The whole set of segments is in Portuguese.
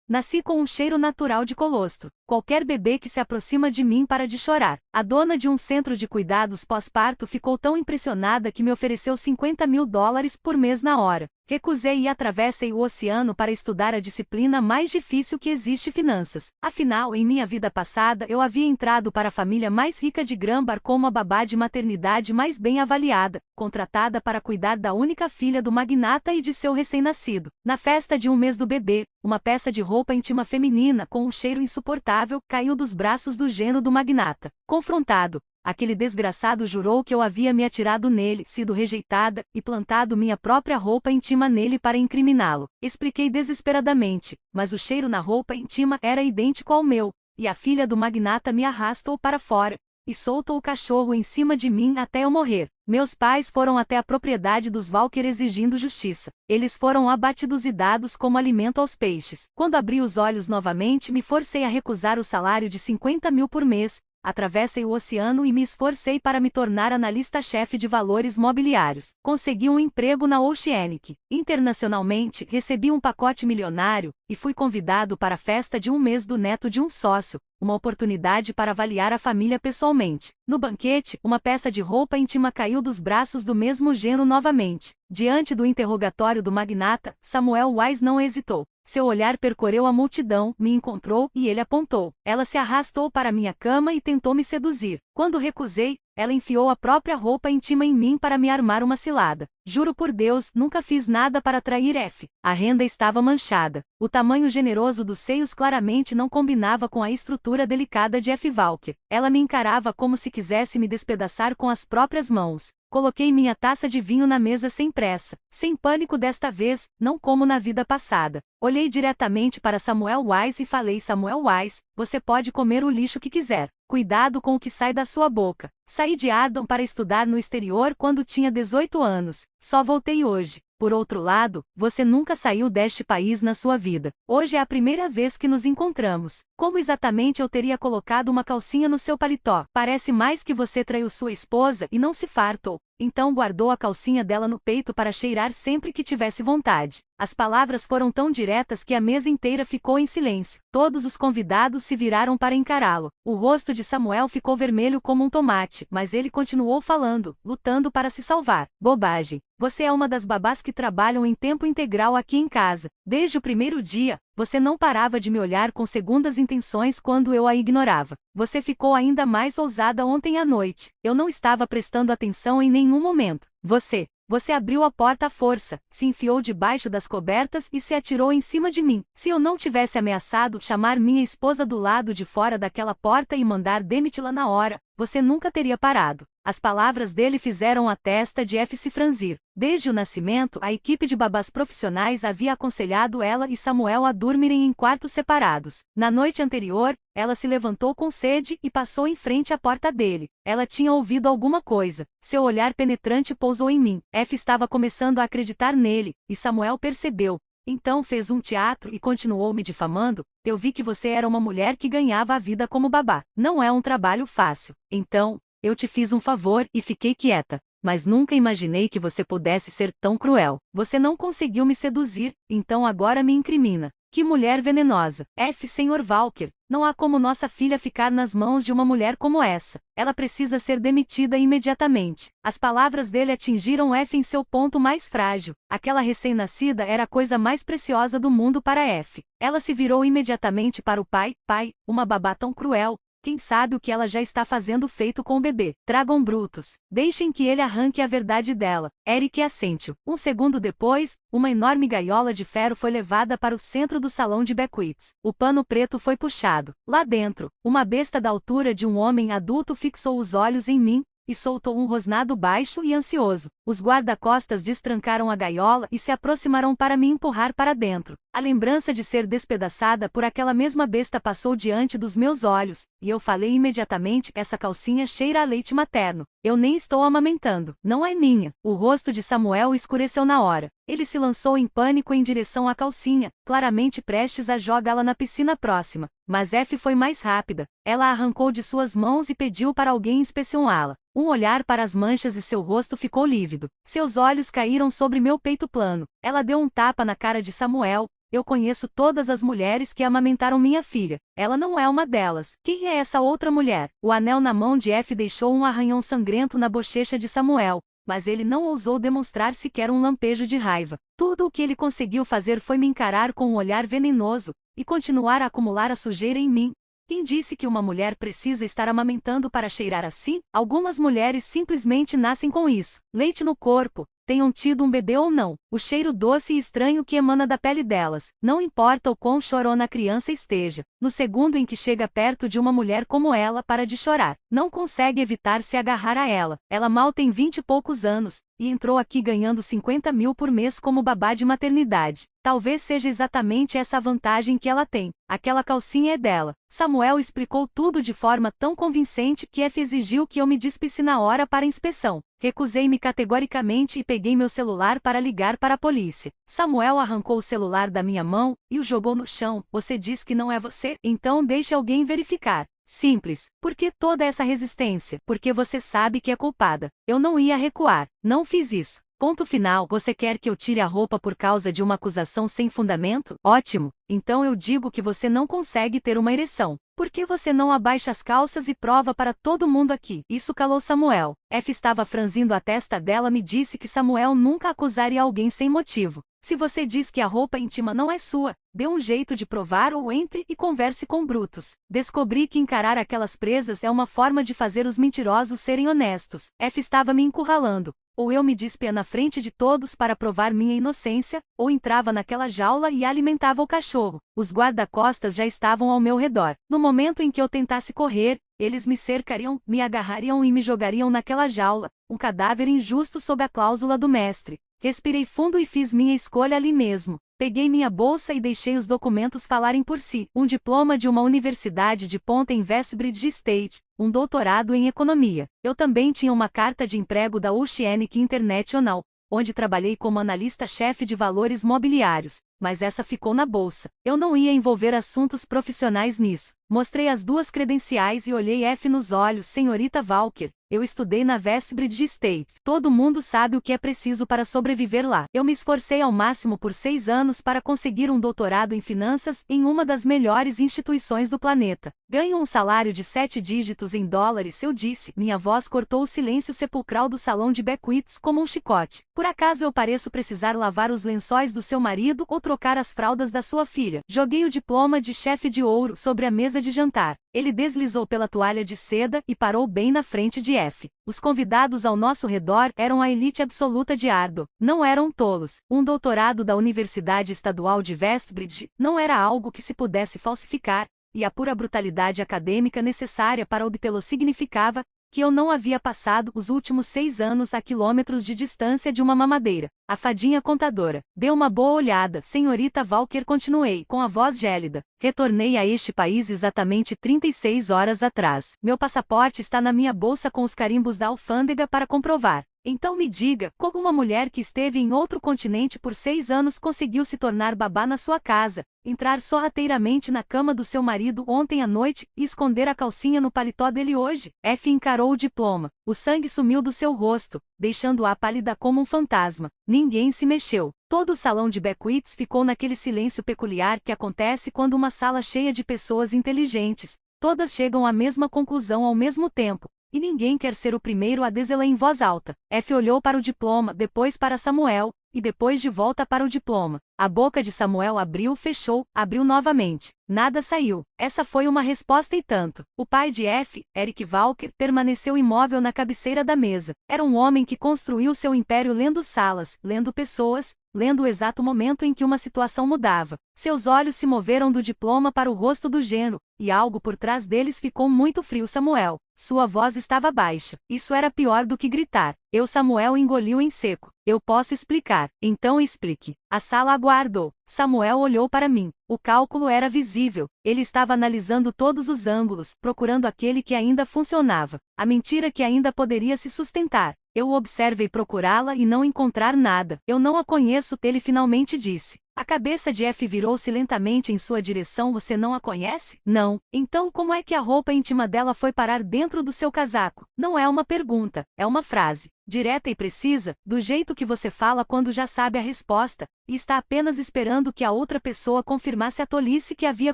Nasci com um cheiro natural de colostro. Qualquer bebê que se aproxima de mim para de chorar. A dona de um centro de cuidados pós-parto ficou tão impressionada que me ofereceu $50.000 por mês na hora. Recusei e atravessei o oceano para estudar a disciplina mais difícil que existe, finanças. Afinal, em minha vida passada eu havia entrado para a família mais rica de Grambar como a babá de maternidade mais bem avaliada, contratada para cuidar da única filha do magnata e de seu recém-nascido. Na festa de um mês do bebê, uma peça de roupa íntima feminina com um cheiro insuportável caiu dos braços do genro do magnata. Confrontado, aquele desgraçado jurou que eu havia me atirado nele, sido rejeitada, e plantado minha própria roupa íntima nele para incriminá-lo. Expliquei desesperadamente, mas o cheiro na roupa íntima era idêntico ao meu, e a filha do magnata me arrastou para fora, e soltou o cachorro em cima de mim até eu morrer. Meus pais foram até a propriedade dos Walker exigindo justiça. Eles foram abatidos e dados como alimento aos peixes. Quando abri os olhos novamente, me forcei a recusar o salário de 50 mil por mês, atravessei o oceano e me esforcei para me tornar analista-chefe de valores mobiliários. Consegui um emprego na Oceanic. Internacionalmente, recebi um pacote milionário, e fui convidado para a festa de um mês do neto de um sócio, uma oportunidade para avaliar a família pessoalmente. No banquete, uma peça de roupa íntima caiu dos braços do mesmo genro novamente. Diante do interrogatório do magnata, Samuel Wise não hesitou. Seu olhar percorreu a multidão, me encontrou e ele apontou. Ela se arrastou para minha cama e tentou me seduzir. Quando recusei, ela enfiou a própria roupa íntima em mim para me armar uma cilada. Juro por Deus, nunca fiz nada para trair F. A renda estava manchada. O tamanho generoso dos seios claramente não combinava com a estrutura delicada de F. Walker. Ela me encarava como se quisesse me despedaçar com as próprias mãos. Coloquei minha taça de vinho na mesa sem pressa, sem pânico desta vez, não como na vida passada. Olhei diretamente para Samuel Wise e falei: Samuel Wise, você pode comer o lixo que quiser. Cuidado com o que sai da sua boca. Saí de Ardon para estudar no exterior quando tinha 18 anos. Só voltei hoje. Por outro lado, você nunca saiu deste país na sua vida. Hoje é a primeira vez que nos encontramos. Como exatamente eu teria colocado uma calcinha no seu paletó? Parece mais que você traiu sua esposa e não se fartou. Então guardou a calcinha dela no peito para cheirar sempre que tivesse vontade. As palavras foram tão diretas que a mesa inteira ficou em silêncio. Todos os convidados se viraram para encará-lo. O rosto de Samuel ficou vermelho como um tomate, mas ele continuou falando, lutando para se salvar. Bobagem. Você é uma das babás que trabalham em tempo integral aqui em casa. Desde o primeiro dia, você não parava de me olhar com segundas intenções quando eu a ignorava. Você ficou ainda mais ousada ontem à noite. Eu não estava prestando atenção em nenhum momento. Você abriu a porta à força, se enfiou debaixo das cobertas e se atirou em cima de mim. Se eu não tivesse ameaçado chamar minha esposa do lado de fora daquela porta e mandar demiti-la na hora, você nunca teria parado. As palavras dele fizeram a testa de F se franzir. Desde o nascimento, a equipe de babás profissionais havia aconselhado ela e Samuel a dormirem em quartos separados. Na noite anterior, ela se levantou com sede e passou em frente à porta dele. Ela tinha ouvido alguma coisa. Seu olhar penetrante pousou em mim. F estava começando a acreditar nele, e Samuel percebeu. Então fez um teatro e continuou me difamando. Eu vi que você era uma mulher que ganhava a vida como babá. Não é um trabalho fácil. Então, eu te fiz um favor e fiquei quieta. Mas nunca imaginei que você pudesse ser tão cruel. Você não conseguiu me seduzir, então agora me incrimina. Que mulher venenosa. F. Sr. Walker, não há como nossa filha ficar nas mãos de uma mulher como essa. Ela precisa ser demitida imediatamente. As palavras dele atingiram F em seu ponto mais frágil. Aquela recém-nascida era a coisa mais preciosa do mundo para F. Ela se virou imediatamente para o pai. Pai, uma babá tão cruel. Quem sabe o que ela já está fazendo feito com o bebê. Tragam Brutus. Deixem que ele arranque a verdade dela. Eric assentiu. Um segundo depois, uma enorme gaiola de ferro foi levada para o centro do salão de Beckwiths. O pano preto foi puxado. Lá dentro, uma besta da altura de um homem adulto fixou os olhos em mim, e soltou um rosnado baixo e ansioso. Os guarda-costas destrancaram a gaiola e se aproximaram para me empurrar para dentro. A lembrança de ser despedaçada por aquela mesma besta passou diante dos meus olhos, e eu falei imediatamente: essa calcinha cheira a leite materno. Eu nem estou amamentando. Não é minha. O rosto de Samuel escureceu na hora. Ele se lançou em pânico em direção à calcinha, claramente prestes a jogá-la na piscina próxima. Mas F foi mais rápida. Ela a arrancou de suas mãos e pediu para alguém inspecioná-la. Um olhar para as manchas e seu rosto ficou lívido. Seus olhos caíram sobre meu peito plano. Ela deu um tapa na cara de Samuel. Eu conheço todas as mulheres que amamentaram minha filha. Ela não é uma delas. Quem é essa outra mulher? O anel na mão de F deixou um arranhão sangrento na bochecha de Samuel, mas ele não ousou demonstrar sequer um lampejo de raiva. Tudo o que ele conseguiu fazer foi me encarar com um olhar venenoso e continuar a acumular a sujeira em mim. Quem disse que uma mulher precisa estar amamentando para cheirar assim? Algumas mulheres simplesmente nascem com isso. Leite no corpo, tenham tido um bebê ou não. O cheiro doce e estranho que emana da pele delas, não importa o quão chorona a criança esteja. No segundo em que chega perto de uma mulher como ela para de chorar, não consegue evitar se agarrar a ela. Ela mal tem 20 e poucos anos, e entrou aqui ganhando 50 mil por mês como babá de maternidade. Talvez seja exatamente essa a vantagem que ela tem. Aquela calcinha é dela. Samuel explicou tudo de forma tão convincente que F exigiu que eu me despisse na hora para a inspeção. Recusei-me categoricamente e peguei meu celular para ligar para a polícia. Samuel arrancou o celular da minha mão e o jogou no chão. Você diz que não é você? Então deixe alguém verificar. Simples. Por que toda essa resistência? Porque você sabe que é culpada. Eu não ia recuar. Não fiz isso. Ponto final. Você quer que eu tire a roupa por causa de uma acusação sem fundamento? Ótimo. Então eu digo que você não consegue ter uma ereção. Por que você não abaixa as calças e prova para todo mundo aqui? Isso calou Samuel. F estava franzindo a testa dela, me disse que Samuel nunca acusaria alguém sem motivo. Se você diz que a roupa íntima não é sua, dê um jeito de provar ou entre e converse com brutos. Descobri que encarar aquelas presas é uma forma de fazer os mentirosos serem honestos. F estava me encurralando. Ou eu me despia na frente de todos para provar minha inocência, ou entrava naquela jaula e alimentava o cachorro. Os guarda-costas já estavam ao meu redor. No momento em que eu tentasse correr, eles me cercariam, me agarrariam e me jogariam naquela jaula, um cadáver injusto sob a cláusula do mestre. Respirei fundo e fiz minha escolha ali mesmo. Peguei minha bolsa e deixei os documentos falarem por si. Um diploma de uma universidade de ponta em Westbridge State, um doutorado em economia. Eu também tinha uma carta de emprego da Oceanic International, onde trabalhei como analista-chefe de valores mobiliários, mas essa ficou na bolsa. Eu não ia envolver assuntos profissionais nisso. Mostrei as duas credenciais e olhei F nos olhos. Senhorita Walker, eu estudei na Westbridge State. Todo mundo sabe o que é preciso para sobreviver lá. Eu me esforcei ao máximo por 6 anos para conseguir um doutorado em finanças em uma das melhores instituições do planeta. Ganho um salário de 7 dígitos em dólares, eu disse. Minha voz cortou o silêncio sepulcral do salão de Beckwiths como um chicote. Por acaso eu pareço precisar lavar os lençóis do seu marido ou trocar as fraldas da sua filha? Joguei o diploma de chefe de ouro sobre a mesa de jantar. Ele deslizou pela toalha de seda e parou bem na frente de F. Os convidados ao nosso redor eram a elite absoluta de Ardo. Não eram tolos. Um doutorado da Universidade Estadual de Westbridge não era algo que se pudesse falsificar, e a pura brutalidade acadêmica necessária para obtê-lo significava que eu não havia passado os últimos 6 anos a quilômetros de distância de uma mamadeira. A fadinha contadora deu uma boa olhada. Senhorita Walker, continuei, com a voz gélida. Retornei a este país exatamente 36 horas atrás. Meu passaporte está na minha bolsa com os carimbos da alfândega para comprovar. Então me diga, como uma mulher que esteve em outro continente por 6 anos conseguiu se tornar babá na sua casa, entrar sorrateiramente na cama do seu marido ontem à noite e esconder a calcinha no paletó dele hoje? F encarou o diploma. O sangue sumiu do seu rosto, deixando-a pálida como um fantasma. Ninguém se mexeu. Todo o salão de Beckwiths ficou naquele silêncio peculiar que acontece quando uma sala cheia de pessoas inteligentes, todas chegam à mesma conclusão ao mesmo tempo, e ninguém quer ser o primeiro a dizê-la em voz alta. F olhou para o diploma, depois para Samuel, e depois de volta para o diploma. A boca de Samuel abriu, fechou, abriu novamente. Nada saiu. Essa foi uma resposta e tanto. O pai de F, Eric Walker, permaneceu imóvel na cabeceira da mesa. Era um homem que construiu seu império lendo salas, lendo pessoas, lendo o exato momento em que uma situação mudava. Seus olhos se moveram do diploma para o rosto do genro, e algo por trás deles ficou muito frio. Samuel. Sua voz estava baixa. Isso era pior do que gritar. Samuel engoliu em seco. Eu posso explicar. Então explique. A sala aguardou. Samuel olhou para mim. O cálculo era visível. Ele estava analisando todos os ângulos, procurando aquele que ainda funcionava. A mentira que ainda poderia se sustentar. Eu observei procurá-la e não encontrar nada. Eu não a conheço, ele finalmente disse. A cabeça de F virou-se lentamente em sua direção. Você não a conhece? Não. Então como é que a roupa íntima dela foi parar dentro do seu casaco? Não é uma pergunta, é uma frase. Direta e precisa, do jeito que você fala quando já sabe a resposta, e está apenas esperando que a outra pessoa confirmasse a tolice que havia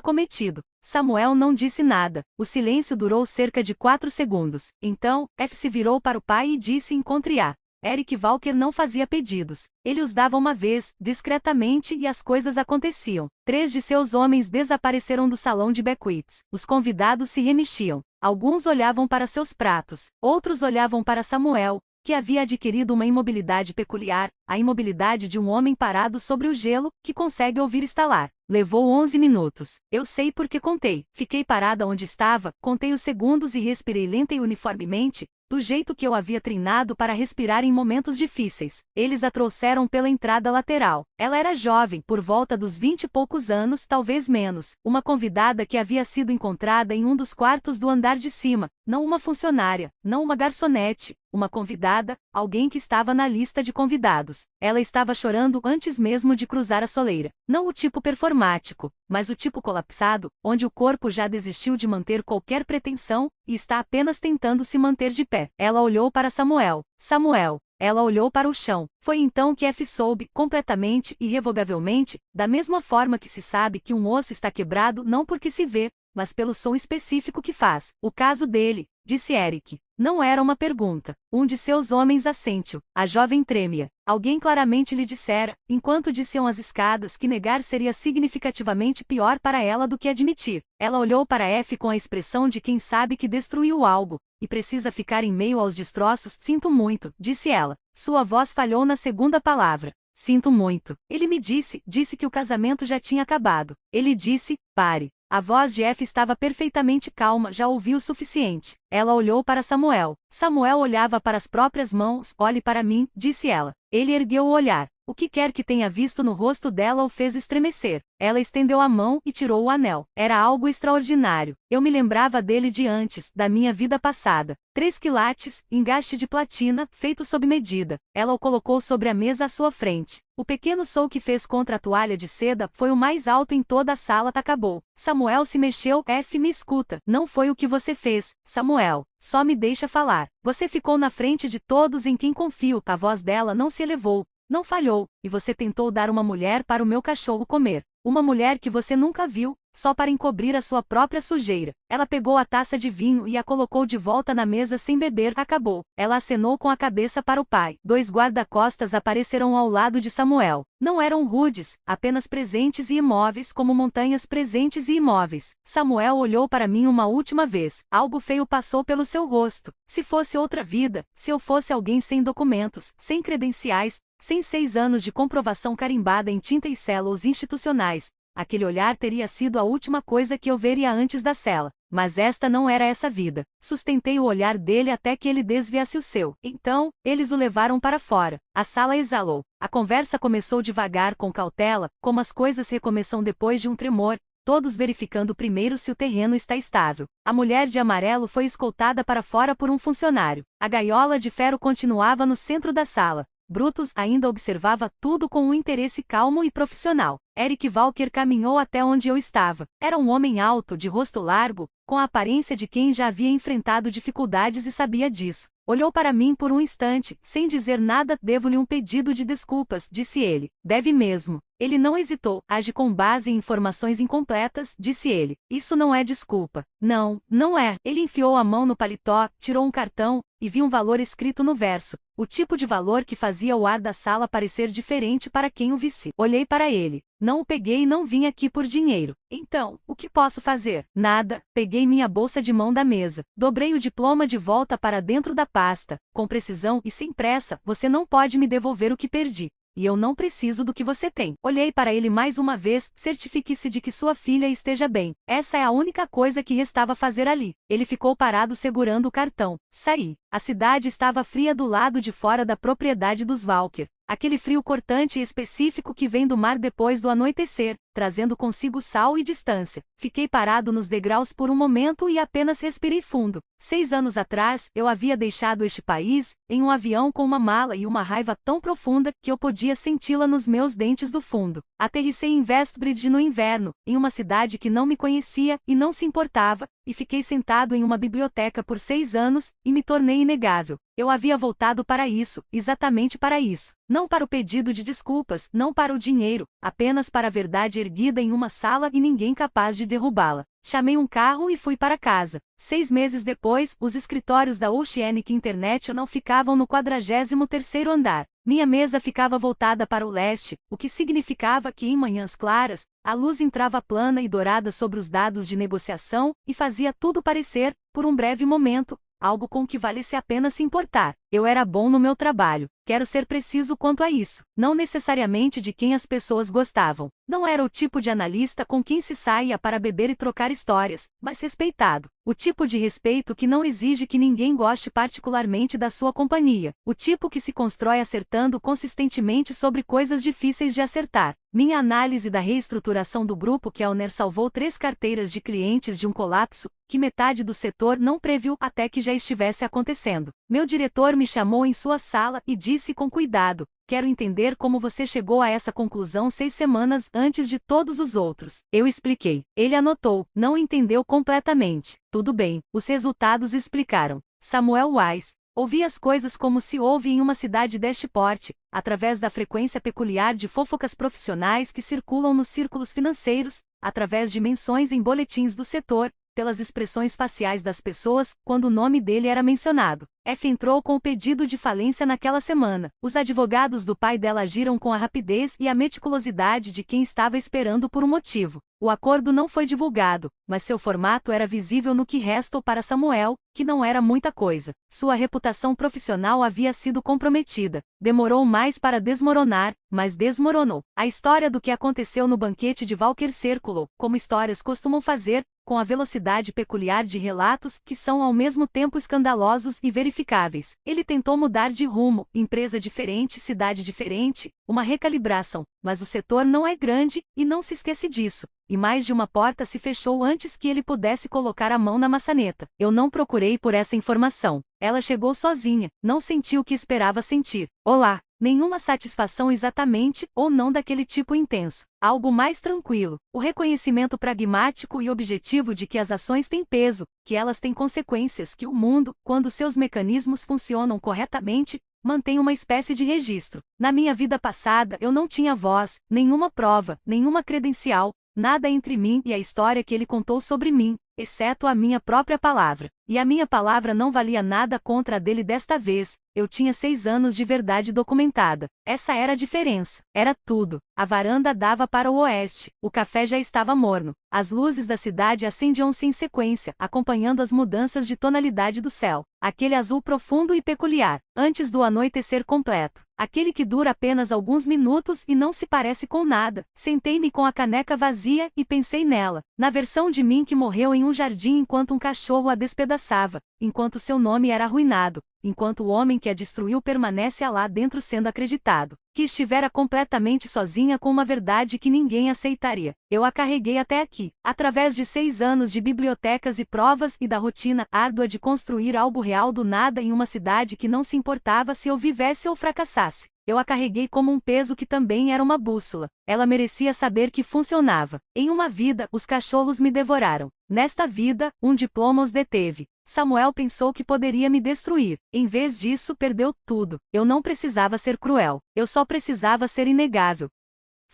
cometido. Samuel não disse nada. O silêncio durou cerca de 4 segundos. Então, F se virou para o pai e disse encontre-a. Eric Walker não fazia pedidos. Ele os dava uma vez, discretamente, e as coisas aconteciam. 3 de seus homens desapareceram do salão de banquetes. Os convidados se remexiam. Alguns olhavam para seus pratos, outros olhavam para Samuel, que havia adquirido uma imobilidade peculiar, a imobilidade de um homem parado sobre o gelo, que consegue ouvir estalar. Levou 11 minutos. Eu sei porque contei. Fiquei parada onde estava, contei os segundos e respirei lenta e uniformemente, do jeito que eu havia treinado para respirar em momentos difíceis. Eles a trouxeram pela entrada lateral. Ela era jovem, por volta dos 20 e poucos anos, talvez menos. Uma convidada que havia sido encontrada em um dos quartos do andar de cima. Não uma funcionária, não uma garçonete. Uma convidada, alguém que estava na lista de convidados. Ela estava chorando antes mesmo de cruzar a soleira. Não o tipo performático, mas o tipo colapsado, onde o corpo já desistiu de manter qualquer pretensão, e está apenas tentando se manter de pé. Ela olhou para Samuel. Samuel. Ela olhou para o chão. Foi então que F soube, completamente, irrevogavelmente, da mesma forma que se sabe que um osso está quebrado não porque se vê, mas pelo som específico que faz. O caso dele, disse Eric. Não era uma pergunta. Um de seus homens assentiu. A jovem tremia. Alguém claramente lhe dissera, enquanto desciam as escadas, que negar seria significativamente pior para ela do que admitir. Ela olhou para F com a expressão de quem sabe que destruiu algo, e precisa ficar em meio aos destroços. Sinto muito, disse ela. Sua voz falhou na segunda palavra. Sinto muito. Ele me disse que o casamento já tinha acabado. Ele disse, pare. A voz de F estava perfeitamente calma, já ouviu o suficiente. Ela olhou para Samuel. Samuel olhava para as próprias mãos. Olhe para mim, disse ela. Ele ergueu o olhar. O que quer que tenha visto no rosto dela o fez estremecer. Ela estendeu a mão e tirou o anel. Era algo extraordinário. Eu me lembrava dele de antes, da minha vida passada. 3 quilates, engaste de platina, feito sob medida. Ela o colocou sobre a mesa à sua frente. O pequeno som que fez contra a toalha de seda foi o mais alto em toda a sala. Acabou. Samuel se mexeu. F me escuta. Não foi o que você fez, Samuel. Só me deixa falar. Você ficou na frente de todos em quem confio. A voz dela não se elevou. Não falhou, e você tentou dar uma mulher para o meu cachorro comer. Uma mulher que você nunca viu, só para encobrir a sua própria sujeira. Ela pegou a taça de vinho e a colocou de volta na mesa sem beber. Acabou. Ela acenou com a cabeça para o pai. 2 guarda-costas apareceram ao lado de Samuel. Não eram rudes, apenas presentes e imóveis como montanhas presentes e imóveis. Samuel olhou para mim uma última vez. Algo feio passou pelo seu rosto. Se fosse outra vida, se eu fosse alguém sem documentos, sem credenciais, sem 6 anos de comprovação carimbada em tinta e selos institucionais, aquele olhar teria sido a última coisa que eu veria antes da cela. Mas esta não era essa vida. Sustentei o olhar dele até que ele desviasse o seu. Então, eles o levaram para fora. A sala exalou. A conversa começou devagar, com cautela, como as coisas recomeçam depois de um tremor, todos verificando primeiro se o terreno está estável. A mulher de amarelo foi escoltada para fora por um funcionário. A gaiola de ferro continuava no centro da sala. Brutus ainda observava tudo com um interesse calmo e profissional. Eric Walker caminhou até onde eu estava. Era um homem alto, de rosto largo, com a aparência de quem já havia enfrentado dificuldades e sabia disso. Olhou para mim por um instante, sem dizer nada. Devo-lhe um pedido de desculpas, disse ele. Deve mesmo. Ele não hesitou. Age com base em informações incompletas, disse ele. Isso não é desculpa. Não, não é. Ele enfiou a mão no paletó, tirou um cartão, e vi um valor escrito no verso. O tipo de valor que fazia o ar da sala parecer diferente para quem o visse. Olhei para ele. Não o peguei e não vim aqui por dinheiro. Então, o que posso fazer? Nada. Peguei minha bolsa de mão da mesa. Dobrei o diploma de volta para dentro da pasta. Com precisão e sem pressa, você não pode me devolver o que perdi. E eu não preciso do que você tem. Olhei para ele mais uma vez. Certifique-se de que sua filha esteja bem. Essa é a única coisa que restava fazer ali. Ele ficou parado segurando o cartão. Saí. A cidade estava fria do lado de fora da propriedade dos Walker. Aquele frio cortante e específico que vem do mar depois do anoitecer. trazendo consigo sal e distância. Fiquei parado nos degraus por um momento e apenas respirei fundo. 6 anos atrás, eu havia deixado este país, em um avião com uma mala e uma raiva tão profunda que eu podia senti-la nos meus dentes do fundo. Aterrissei em Westbridge no inverno, em uma cidade que não me conhecia e não se importava, e fiquei sentado em uma biblioteca por 6 anos, e me tornei inegável. Eu havia voltado para isso, exatamente para isso. Não para o pedido de desculpas, não para o dinheiro, apenas para a verdade erguida em uma sala e ninguém capaz de derrubá-la. Chamei um carro e fui para casa. 6 meses depois, os escritórios da Oceanic International ficavam no 43º andar. Minha mesa ficava voltada para o leste, o que significava que em manhãs claras, a luz entrava plana e dourada sobre os dados de negociação, e fazia tudo parecer, por um breve momento, algo com que valesse a pena se importar. Eu era bom no meu trabalho. Quero ser preciso quanto a isso. Não necessariamente de quem as pessoas gostavam. Não era o tipo de analista com quem se saía para beber e trocar histórias, mas respeitado. O tipo de respeito que não exige que ninguém goste particularmente da sua companhia. O tipo que se constrói acertando consistentemente sobre coisas difíceis de acertar. Minha análise da reestruturação do grupo Kellner salvou 3 carteiras de clientes de um colapso que metade do setor não previu até que já estivesse acontecendo. Meu diretor me chamou em sua sala e disse com cuidado: quero entender como você chegou a essa conclusão 6 semanas antes de todos os outros. Eu expliquei. Ele anotou, não entendeu completamente. Tudo bem, os resultados explicaram. Samuel Wise. Ouvi as coisas como se ouve em uma cidade deste porte, através da frequência peculiar de fofocas profissionais que circulam nos círculos financeiros, através de menções em boletins do setor, pelas expressões faciais das pessoas quando o nome dele era mencionado. F entrou com o pedido de falência naquela semana. Os advogados do pai dela agiram com a rapidez e a meticulosidade de quem estava esperando por um motivo. O acordo não foi divulgado, mas seu formato era visível no que restou para Samuel, que não era muita coisa. Sua reputação profissional havia sido comprometida. Demorou mais para desmoronar, mas desmoronou. A história do que aconteceu no banquete de Walker circulou, como histórias costumam fazer, com a velocidade peculiar de relatos que são ao mesmo tempo escandalosos e verificáveis. Ele tentou mudar de rumo, empresa diferente, cidade diferente, uma recalibração, mas o setor não é grande, e não se esquece disso. E mais de uma porta se fechou antes que ele pudesse colocar a mão na maçaneta. Eu não procurei por essa informação. Ela chegou sozinha, não sentiu o que esperava sentir. Olá! Nenhuma satisfação exatamente, ou não daquele tipo intenso. Algo mais tranquilo. O reconhecimento pragmático e objetivo de que as ações têm peso, que elas têm consequências, que o mundo, quando seus mecanismos funcionam corretamente, mantém uma espécie de registro. Na minha vida passada eu não tinha voz, nenhuma prova, nenhuma credencial, nada entre mim e a história que ele contou sobre mim, exceto a minha própria palavra. E a minha palavra não valia nada contra a dele desta vez. Eu tinha 6 anos de verdade documentada. Essa era a diferença. Era tudo. A varanda dava para o oeste. O café já estava morno. As luzes da cidade acendiam-se em sequência, acompanhando as mudanças de tonalidade do céu. Aquele azul profundo e peculiar, antes do anoitecer completo. Aquele que dura apenas alguns minutos e não se parece com nada. Sentei-me com a caneca vazia e pensei nela. Na versão de mim que morreu em um jardim enquanto um cachorro a despedaçava, enquanto seu nome era arruinado, enquanto o homem que a destruiu permanece lá dentro sendo acreditado, que estivera completamente sozinha com uma verdade que ninguém aceitaria. Eu a carreguei até aqui, através de 6 anos de bibliotecas e provas e da rotina árdua de construir algo real do nada em uma cidade que não se importava se eu vivesse ou fracassasse. Eu a carreguei como um peso que também era uma bússola. Ela merecia saber que funcionava. Em uma vida, os cachorros me devoraram. Nesta vida, um diploma os deteve. Samuel pensou que poderia me destruir. Em vez disso, perdeu tudo. Eu não precisava ser cruel. Eu só precisava ser inegável.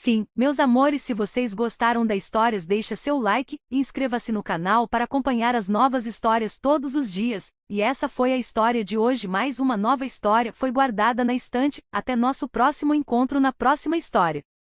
Fim. Meus amores, se vocês gostaram da história, deixa seu like e inscreva-se no canal para acompanhar as novas histórias todos os dias. E essa foi a história de hoje. Mais uma nova história foi guardada na estante. Até nosso próximo encontro na próxima história.